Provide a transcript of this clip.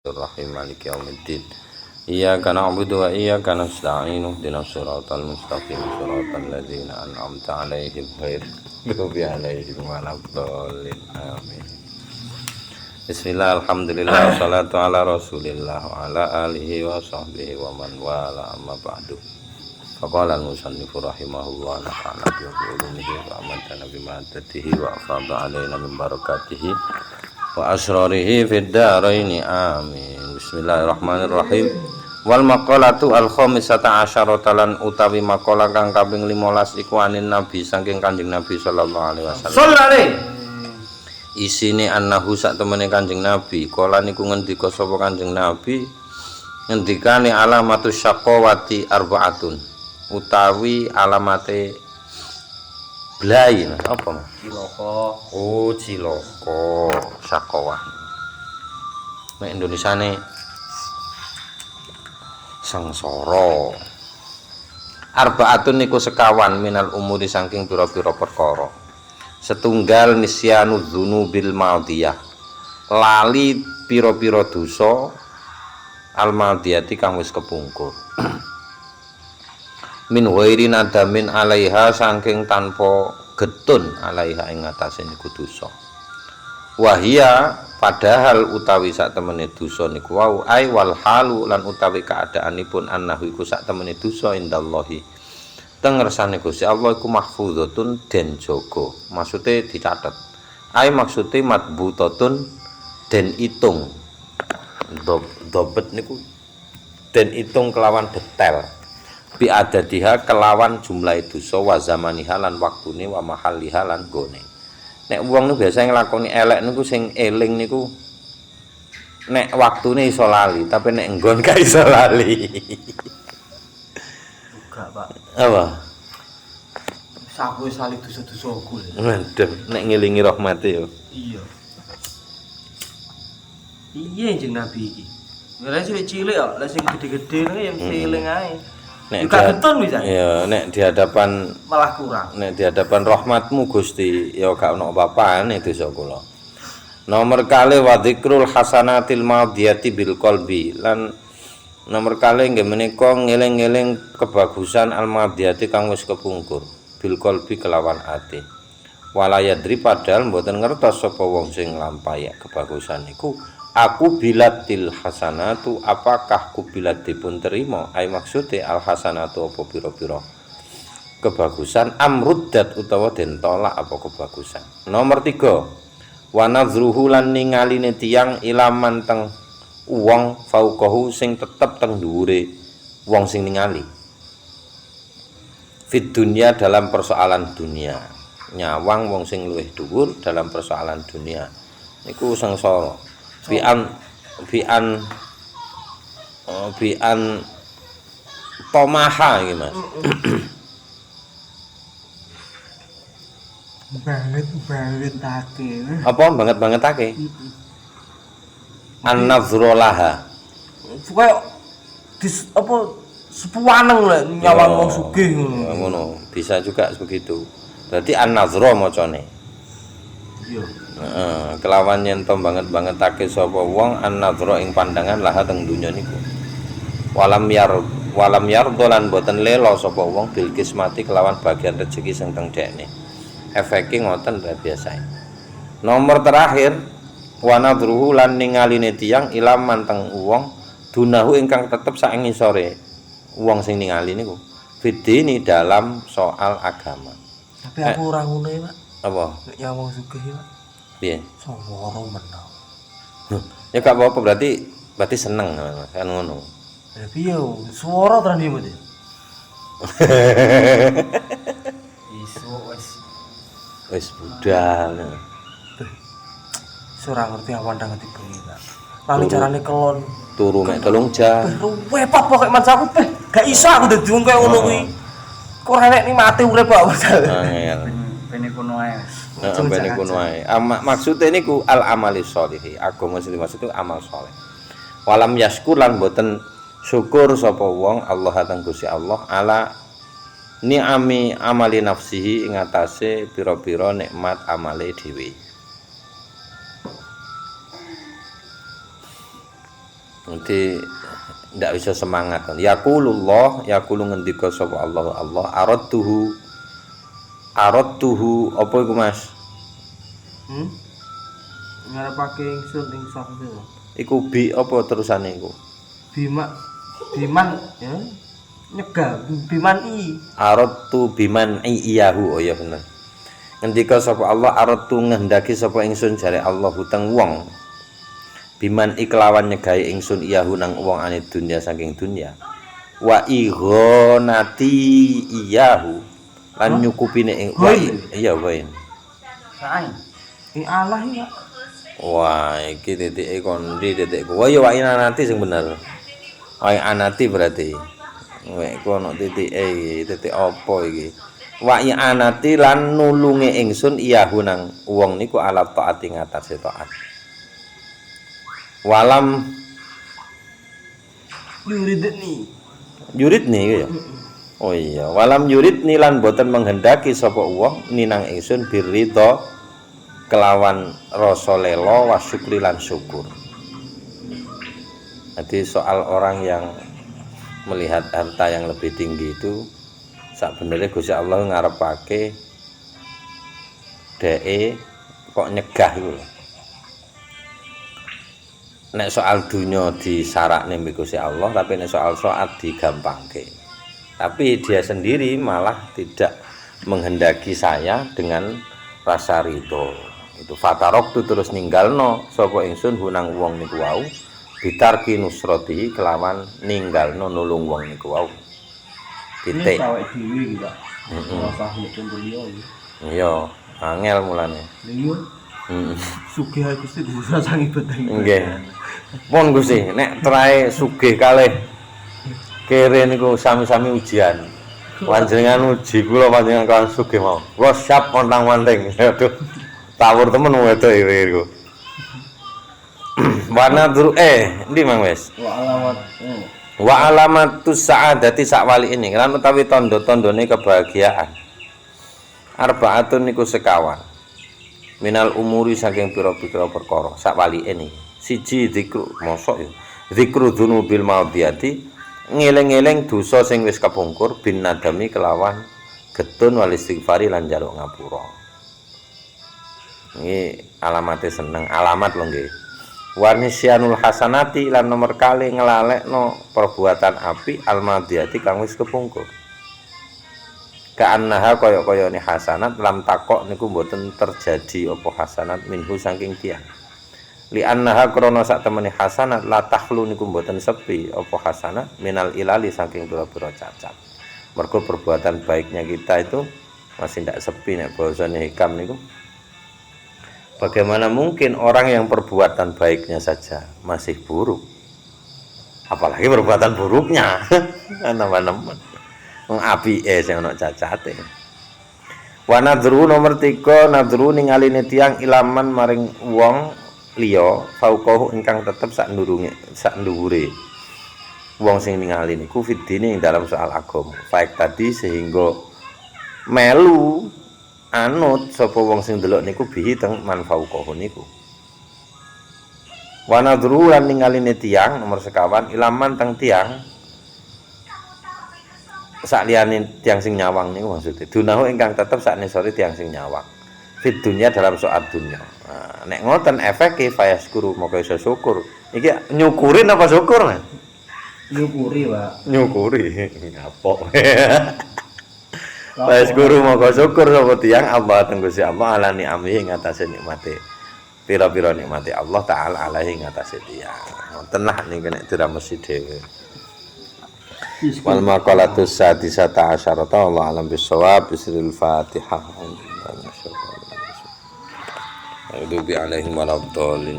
Bismillahirrahmanirrahim. Maliki yaumiddin. Iyyaka na'budu wa iyyaka nasta'in. Ihdinas siratal mustaqim. Siratal ladzina an'amta 'alaihim ghairil maghdubi 'alaihim waladdallin. Amin. Bismillah, alhamdulillah, wassalatu ala rasulillah wa ala alihi wa sahbihi wa man wala, amma ba'du. Faqala al-musannifu rahimahullah nafa'ana bi ulumihi wa amatana bi ma'adatihi wa afadha alaina min barakatihi wa asrarihi fid dharaini amin. Bismillahirrahmanirrahim. Wal maqalatu al khamisata asyarata lan utawi maqala kang kaping 15 iku anin nabi saking Kanjeng Nabi sallallahu alaihi wasallam. Sallallahu isine annahu sak temene Kanjeng Nabi kala niku ngendika sapa Kanjeng Nabi ngendikane alamatus syaqawati arbaatun utawi alamate blai apa ciloko. Oh ciloko syaqawah nek Indonesiane sangsara. Arbaatun niku sekawan minal umuri saking pira-pira perkara. Setunggal nisyanu dzunubil madiyah lali pira-pira dosa al madiyati kang wis kepungkur. Min ghairi nadamin alaiha saking tanpa getun alaiha ing atase niku dosa. Wahia padahal utawi sak temene dosa niku wau ai wal halu lan utawi keadaanipun annahu iku sak temene dosa indallahi teng ngersane Gusti Allah iku mahfuzatun den jaga, maksude dicatet. Ai maksude matbutatun den itung. Dobet niku den itung kelawan detail. Bi adadiha kelawan jumlah dosa wa zamaniha lan waktune wa mahalliha lan gone. Nek wong niku biasa nglakoni elek niku sing eling niku nek waktune iso lali, tapi nek nggon gak iso lali. Pak. Apa? Saku wis lali dosa-dosaku lho. Mendem nek ngelingi rahmate yo. Iya. Piye jeneng Nabi iki? Ora cilik-cilik kok, lha sing gede-gede niku ya mesti eling ae. Nek getun bisa. Ya, nek di hadapan malah kurang. Nek di hadapan rahmatmu Gusti ya gak ono apa-apane dosa kula. Nomor kali wa dzikrul hasanatil madiyati bil qalbi lan nomor kali nggih menika ngeling-eling kebagusan al-madiyati kang wis kepungkur bil qalbi kelawan ati. Walayadri padahal mboten ngertos sapa wong sing nglampahi kebagusan niku aku bilatil hasanatu apakah kubilat dipun terima ai maksude al hasanatu apa pira-pira kebagusan amruddat utawa den tolak apa kebagusan. Nomor 3 wa nazruhu lan ningaline tiyang ilaman teng wong fauqahu sing tetep teng dhuwure wong sing ningali fit dunya dalam persoalan dunia, nyawang wong sing luwih dhuwur dalam persoalan dunia niku sengsara bian tomaha iki Mas. banget-bangetake. Apa banget-bangetake? An-nazru laha. Supaya apa sepuaneng lek nyawang wong sugih ngono. Ngono, bisa juga begitu. Berarti an-nazru macane. Iya. Heeh, kelawan yen to banget-bangetake sapa wong an-nazru ing pandangan laha teng donya niku. Walam yar dolan boten lelo sapa wong bil kismati kelawan bagian rezeki sing teng dekne. Efeke ngoten biasa. Nomor terakhir wa nadruhu lan ningaline tiyang ilaman teng wong dunahu ingkang tetep sak ngisore wong sing ningali niku fidini dalam soal agama. Tapi aku ora ngono ya, Pak. Apa? Nek yang wong sugih ya, Pak. Piye? Sawara menang. Ya gak apa-apa berarti seneng kan ngono. Ya piye swara tenan iki, Mas. Iso Wis budal. Ora ngerti awan nang ngerti bengi, Pak. Lali carane kelon. Turu mek 3 jam. Repot pokoke mas aku gak iso aku dadi wong kaya ngono kuwi. Kok renek ni mati urip kok. Angel. Bene kono ae. Heeh, bene kono ae. Maksude niku al amali sholih. Agama sing dimaksud itu amal saleh. Walam yaskur lan boten syukur sapa wong Allah teng Gusti Allah ala ni'ami amali nafsihi ing atase pira-pira nikmat amale dhewe. Nanti ndak bisa semangat kan. Yaqulullah, yaqulu ngendika sapa Allah aradtuhu apa iku Mas? Ngarepake ingsun ing safir. Iku bi apa terusane iku? Biman ya. Nyegah biman i. Aradtu biman iyahu, oh ya bener. Ngendika sapa Allah aradtu ngendaki sapa ingsun jare Allah huteng wong. Biman iklawan nyegahi ingsun iyahu nang wong ane dunya saking dunya. Wa ighonati iyahu lan nyukupine ing wa iya wae. Sae. Ing Allah ya. Wah, iki titike kondi titikku. Wah ya wa inanati sing bener. Wa anati berarti. Wek ku ono titike titik apa iki? Wa anati lan nulunge ingsun iyahu nang wong niku ala taati ngatasé taat. Walam yuridni ya. Oh iya, walam yuridni lan boten menghendaki sapa wong ninang ingsun birridha kelawan rasa lela wa syukri lan syukur. Jadi soal orang yang melihat harta yang lebih tinggi itu sebenarnya Gusti Allah ngarepake dhek kok nyegah iku lho. Nek soal dunya disarakne mbek Gusti Allah, tapi nek soal saat digampangke. Tapi dia sendiri malah tidak menghendaki saya dengan rasa ridho. Itu fatarok tu terus ninggalno sapa ingsun hunang wong niku wau bitarki nusrati kelawan ninggalno nulung wong niku wau. Titik. Ini awake dhewe iki, Pak. Rasah mungkin beliau iki. Iya, angel mulane. Iya. Sugih Gusti Gusti sang ibadah. Nggih. Pun Gusti, nek trae sugih kalih kere niku sami-sami ujian. Panjenengan uji kula panjenengan kawan sugih mau. Kula siap kontang-manting. Aduh. Tawur temen wedok iku. Wana duru ndi Mang wis? Wa alamatus sa'adati sakwali ini lan utawi tanda-tandane kebahagiaan. Arbaatun niku sekawan. Minal umuri saking pira-pira perkara sakwali ini. Siji zikru mosok ya. Zikru dzunubil madhiyati ngeling-eling dosa sing wis kepungkur bin nadami kelawan getun wal istighfari lan njaluk ngapura. Ini alamate seneng, alamat lho nggih. Warnisyanul hasanati lan nomor kali ngelalekno perbuatan api almadiyati kang wis kepungkur. Ka'annaha kaya-kayane hasanat lam takok niku mboten terjadi apa hasanat minhu saking tiyang. Li annaha krana sak temene hasanat la takhlu niku mboten sepi apa hasanat minal ilali saking pira-pira cacat. Mergo perbuatan baiknya kita itu masih tidak sepi nek bahasane hikam niku. Bagaimana mungkin orang yang perbuatan baiknya saja masih buruk, apalagi perbuatan buruknya teman-teman apike sing ana cacate. Wa nadru nomor 3 nadru ningaline tiyang ilaman maring wong liya fauqahu ingkang tetep sak ndhuwure wong sing ningali niku fidine ing dalam soal agama. Faik tadi sehingga melu anut sapa wong sing delok niku bihi teng manfauqahu niku. Wa nadru lan ningaline tiyang nomor 1 ilaman teng tiyang sakliyane tiyang sing nyawang niku maksudnya dunahu ingkang tetep saknesore tiyang sing nyawang fit dunya dalam soal dunya. Nah, nek ngoten efeke fayaskuru moko iso syukur. Iki nyukurin apa syukur, Mas? Nyukuri, Pak. Nyukuri. Ngapok. Fayaskuru moko syukur sapa tiyang Allah teng Gusti Allah ala ni'amihi ngatasé nikmate. Pira-pira nikmate Allah taala alaihi ngatasé tiyang. Ngoten lah niki nek diramesi dhewe. Wal maqalatus sadisata asyarata Allah alam bisawab bisril Fatihah. A'udzu bi'alaihim waladhdallin.